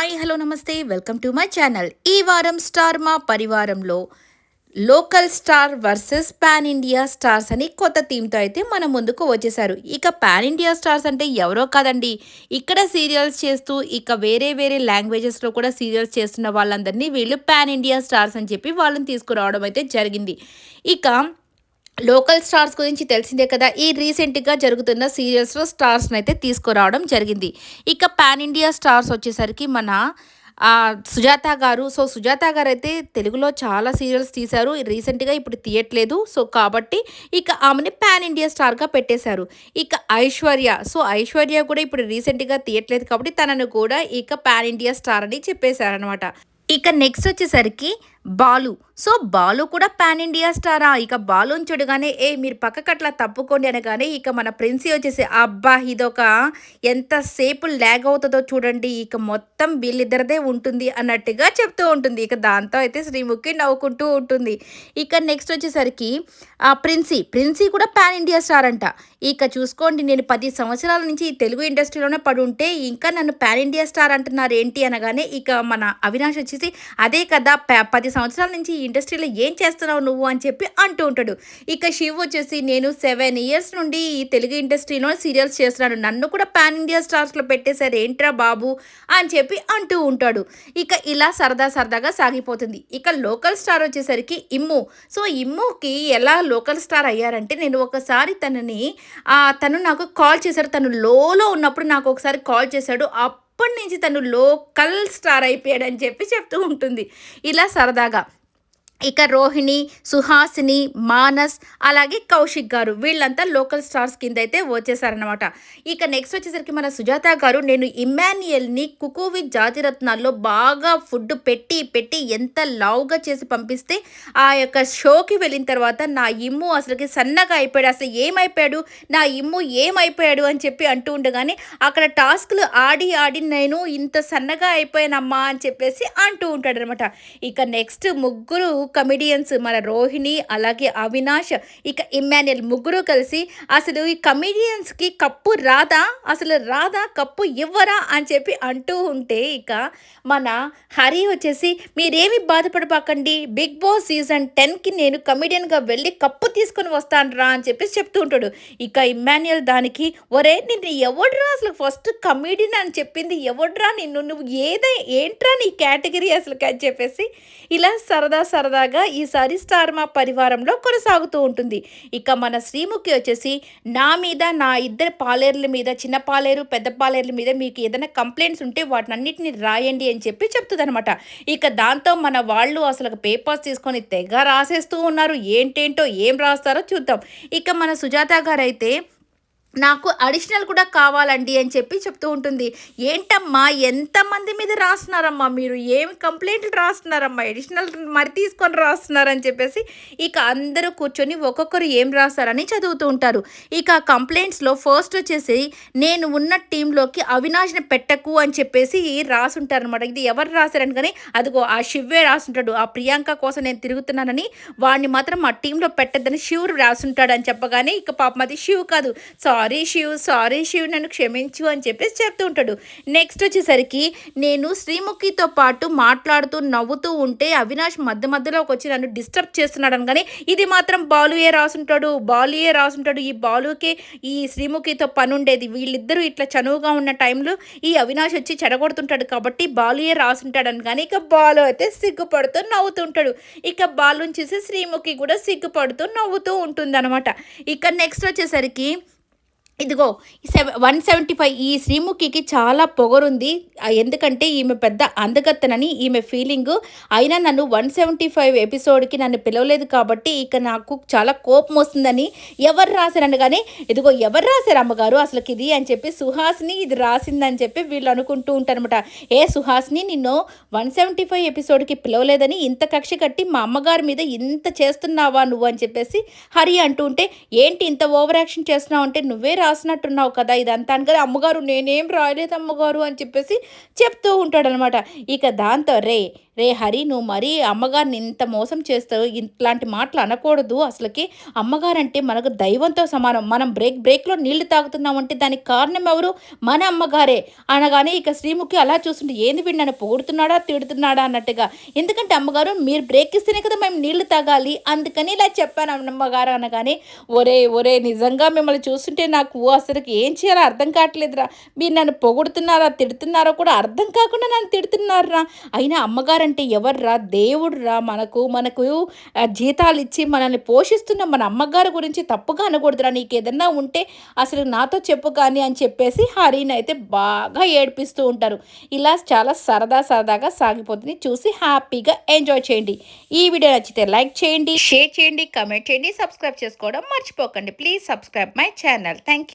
Hi hello namaste welcome to my channel. ఈ వారం star Maa పరివారంలో local star versus pan India stars అని కొత్త థీమ్తో అయితే మన ముందుకు వచ్చేసారు. ఇక పాన్ ఇండియా స్టార్స్ అంటే ఎవరో కాదండి, ఇక్కడ సీరియల్స్ చేస్తూ ఇక వేరే వేరే లాంగ్వేజెస్లో కూడా సీరియల్స్ చేస్తున్న వాళ్ళందరినీ వీళ్ళు పాన్ ఇండియా స్టార్స్ అని చెప్పి వాళ్ళని తీసుకురావడం అయితే జరిగింది. ఇక లోకల్ స్టార్స్ గురించి తెలిసిందే కదా, ఈ రీసెంట్గా జరుగుతున్న సీరియల్స్లో స్టార్స్ని అయితే తీసుకురావడం జరిగింది. ఇక పాన్ ఇండియా స్టార్స్ వచ్చేసరికి మన సుజాత గారు. సో సుజాత గారు అయితే తెలుగులో చాలా సీరియల్స్ తీశారు, రీసెంట్గా ఇప్పుడు తీయట్లేదు. సో కాబట్టి ఇక ఆమెని పాన్ ఇండియా స్టార్గా పెట్టేశారు. ఇక ఐశ్వర్య, సో ఐశ్వర్య కూడా ఇప్పుడు రీసెంట్గా తీయట్లేదు కాబట్టి తనను కూడా ఇక పాన్ ఇండియా స్టార్ అని చెప్పేశారనమాట. ఇక నెక్స్ట్ వచ్చేసరికి బాలు. సో బాలు కూడా పాన్ ఇండియా స్టారా? ఇక బాలుని చూడగానే మీరు పక్కకు అట్లా తప్పుకోండి అనగానే ఇక మన ప్రిన్సీ వచ్చేసి అబ్బా ఇదొక ఎంతసేపు ల్యాగ్ అవుతుందో చూడండి, ఇక మొత్తం వీళ్ళిద్దరిదే ఉంటుంది అన్నట్టుగా చెప్తూ ఉంటుంది. ఇక దాంతో అయితే శ్రీముఖి నవ్వుకుంటూ ఉంటుంది. ఇక నెక్స్ట్ వచ్చేసరికి ప్రిన్సీ కూడా పాన్ ఇండియా స్టార్ అంట. ఇక చూసుకోండి, నేను 10 సంవత్సరాల నుంచి ఈ తెలుగు ఇండస్ట్రీలోనే పడి ఉంటే ఇంకా నన్ను పాన్ ఇండియా స్టార్ అంటున్నారు ఏంటి అనగానే ఇక మన అవినాష్ వచ్చేసి అదే కదా 10 సంవత్సరాల నుంచి ఈ ఇండస్ట్రీలో ఏం చేస్తున్నావు నువ్వు అని చెప్పి అంటూ ఉంటాడు. ఇక శివ్ వచ్చేసి నేను 7 ఇయర్స్ నుండి ఈ తెలుగు ఇండస్ట్రీలో సీరియల్స్ చేస్తున్నాను, నన్ను కూడా పాన్ ఇండియా స్టార్స్లో పెట్టేశారు ఏంట్రా బాబు అని చెప్పి అంటూ ఉంటాడు. ఇక ఇలా సరదాగా సాగిపోతుంది. ఇక లోకల్ స్టార్ వచ్చేసరికి ఇమ్ము. సో ఇమ్ముకి ఎలా లోకల్ స్టార్ అయ్యారంటే, నేను ఒకసారి తను నాకు కాల్ చేశాడు, తను లోలో ఉన్నప్పుడు నాకు ఒకసారి కాల్ చేశాడు, అప్పటి నుంచి తను లోకల్ స్టార్ అయిపోయాడని చెప్పి చెప్తూ ఉంటుంది ఇలా సరదాగా. ఇక రోహిణి, సుహాసిని, మానస్ అలాగే కౌశిక్ గారు వీళ్ళంతా లోకల్ స్టార్స్ కింద అయితే వచ్చేసారనమాట. ఇక నెక్స్ట్ వచ్చేసరికి మన సుజాత గారు, నేను ఇమ్మాన్యుయల్ని కుకు విత్ జాతిరత్నాల్లో బాగా ఫుడ్ పెట్టి ఎంత లావుగా చేసి పంపిస్తే ఆ యొక్క షోకి వెళ్ళిన తర్వాత నా ఇమ్ము అసలుకి సన్నగా అయిపోయాడు, అసలు ఏమైపోయాడు నా ఇమ్ము ఏమైపోయాడు అని చెప్పి అంటూ ఉండగానే అక్కడ టాస్క్లు ఆడి నేను ఇంత సన్నగా అయిపోయానమ్మా అని చెప్పేసి అంటూ ఉంటాడు అనమాట. ఇక నెక్స్ట్ ముగ్గురు కమిడియన్స్, మన రోహిణి అలాగే అవినాష్ ఇక ఇమ్మాన్యుయల్ ముగ్గురు కలిసి అసలు ఈ కమిడియన్స్కి కప్పు రాదా, అసలు రాదా, కప్పు ఇవ్వరా అని చెప్పి అంటూ ఉంటే ఇక మన హరి వచ్చేసి మీరేమి బాధపడబాకండి, బిగ్ బాస్ సీజన్ 10కి నేను కమిడియన్గా వెళ్ళి కప్పు తీసుకొని వస్తాను అని చెప్పేసి చెప్తూ ఉంటాడు. ఇక ఇమ్మాన్యుయల్ దానికి నిన్ను ఎవడ్రా అసలు ఫస్ట్ కమిడియన్ అని చెప్పింది ఎవడ్రా, నువ్వు ఏంట్రా నీ కేటగిరీ అసలు అని చెప్పేసి ఇలా సరదాగా ఈసారి స్టార్ మా పరివారంలో కొనసాగుతూ ఉంటుంది. ఇక మన శ్రీముఖి వచ్చేసి నా మీద, నా ఇద్దరు పాలేర్ల మీద, చిన్న పాలేరు పెద్ద పాలేర్ల మీద మీకు ఏదైనా కంప్లైంట్స్ ఉంటే వాటినన్నిటిని రాయండి అని చెప్పి చెప్తుంది అనమాట. ఇక దాంతో మన వాళ్ళు అసలు పేపర్స్ తీసుకొని తెగ రాసేస్తూ ఉన్నారు, ఏంటేంటో ఏం రాస్తారో చూద్దాం. ఇక మన సుజాత గారు అయితే నాకు అడిషనల్ కూడా కావాలండి అని చెప్పి చెప్తూ ఉంటుంది. ఏంటమ్మా ఎంతమంది మీద రాస్తున్నారమ్మా మీరు, ఏమి కంప్లైంట్లు రాస్తున్నారమ్మా, అడిషనల్ మరి తీసుకొని రాస్తున్నారని చెప్పేసి ఇక అందరూ కూర్చొని ఒక్కొక్కరు ఏం రాస్తారని చదువుతూ ఉంటారు. ఇక కంప్లైంట్స్లో ఫస్ట్ వచ్చేసి నేను ఉన్న టీంలోకి అవినాష్ని పెట్టకు అని చెప్పేసి రాసుంటారనమాట. ఇది ఎవరు రాశారని కానీ అదిగో ఆ శివే రాసుంటాడు, ఆ ప్రియాంక కోసం నేను తిరుగుతున్నానని వాడిని మాత్రం మా టీంలో పెట్టద్దని శివ్ రాసుంటాడు అని చెప్పగానే ఇక పాపం అది శివ్ కాదు, సారీ శివ్ నన్ను క్షమించు అని చెప్పేసి చెప్తూ ఉంటాడు. నెక్స్ట్ వచ్చేసరికి నేను శ్రీముఖితో పాటు మాట్లాడుతూ నవ్వుతూ ఉంటే అవినాష్ మధ్యలోకి వచ్చి నన్ను డిస్టర్బ్ చేస్తున్నాడు అనగానే ఇది మాత్రం బాలుయే రాసుంటాడు, ఈ బాలుకే ఈ శ్రీముఖితో పని ఉండేది, వీళ్ళిద్దరూ ఇట్లా చనువుగా ఉన్న టైంలో ఈ అవినాష్ వచ్చి చెడగొడుతుంటాడు కాబట్టి బాలుయే రాసుంటాడు అనగానే ఇక బాలు అయితే సిగ్గుపడుతూ నవ్వుతుంటాడు. ఇక బాలుని చూసి శ్రీముఖి కూడా సిగ్గుపడుతూ నవ్వుతూ ఉంటుంది అనమాట. ఇక నెక్స్ట్ వచ్చేసరికి ఇదిగో 175 ఈ శ్రీముఖికి చాలా పొగరుంది, ఎందుకంటే ఈమె పెద్ద అందగత్తనని ఈమె ఫీలింగు. అయినా నన్ను 175 ఎపిసోడ్కి నన్ను పిలవలేదు కాబట్టి ఇక నాకు చాలా కోపం వస్తుందని ఎవరు రాశారని కానీ ఇదిగో ఎవరు రాశారు అమ్మగారు అసలుకి ఇది అని చెప్పి సుహాసిని ఇది రాసిందని చెప్పి వీళ్ళు అనుకుంటూ ఉంటారనమాట. సుహాసిని నిన్ను 175 ఎపిసోడ్కి పిలవలేదని ఇంత కక్ష కట్టి మా అమ్మగారి మీద ఇంత చేస్తున్నావా నువ్వు అని చెప్పేసి హరి అంటూ ఉంటే ఏంటి ఇంత ఓవర్ యాక్షన్ చేస్తున్నావు అంటే నువ్వే రాసినట్టున్నావు కదా ఇదంతా అనగానే, అమ్మగారు నేనేం రాయలేదు అమ్మగారు అని చెప్పేసి చెప్తూ ఉంటాడనమాట. ఇక దాంతో రే హరి, నువ్వు మరీ అమ్మగారిని ఇంత మోసం చేస్తావు, ఇట్లాంటి మాటలు అనకూడదు అసలకి. అమ్మగారంటే మనకు దైవంతో సమానం. మనం బ్రేక్‌లో నీళ్లు తాగుతున్నామంటే దానికి కారణం ఎవరు? మన అమ్మగారే అనగానే ఇక శ్రీముఖి అలా చూస్తుంటే ఏంది వీడు నన్ను పొగుడుతున్నాడా, తిడుతున్నాడా అన్నట్టుగా. ఎందుకంటే అమ్మగారు మీరు బ్రేక్ ఇస్తేనే కదా మేము నీళ్లు తాగాలి. అందుకని ఇలా చెప్పాను అమ్మగారు అనగానే, ఒరేయ్ నిజంగా మిమ్మల్ని చూస్తుంటే నాకు అసలుకి ఏం చేయాలో అర్థం కావట్లేదురా. మీరు నన్ను పొగుడుతున్నారా, తిడుతున్నారో కూడా అర్థం కాకుండా నన్ను తిడుతున్నారురా. అయినా అమ్మగారంటే ఎవర్రా? దేవుడురా. మనకు జీతాలిచ్చి మనల్ని పోషిస్తున్న మన అమ్మగారి గురించి తప్పుగా అనకూడదురా. నీకేదన్నా ఉంటే అసలు నాతో చెప్పు కానీ అని చెప్పేసి హరినైతే బాగా ఏడిపిస్తూ ఉంటారు. ఇలా చాలా సరదాగా సాగిపోతుంది. చూసి హ్యాపీగా ఎంజాయ్ చేయండి. ఈ వీడియో నచ్చితే లైక్ చేయండి, షేర్ చేయండి, కామెంట్ చేయండి, సబ్స్క్రైబ్ చేసుకోవడం మర్చిపోకండి. Please subscribe my channel. Thank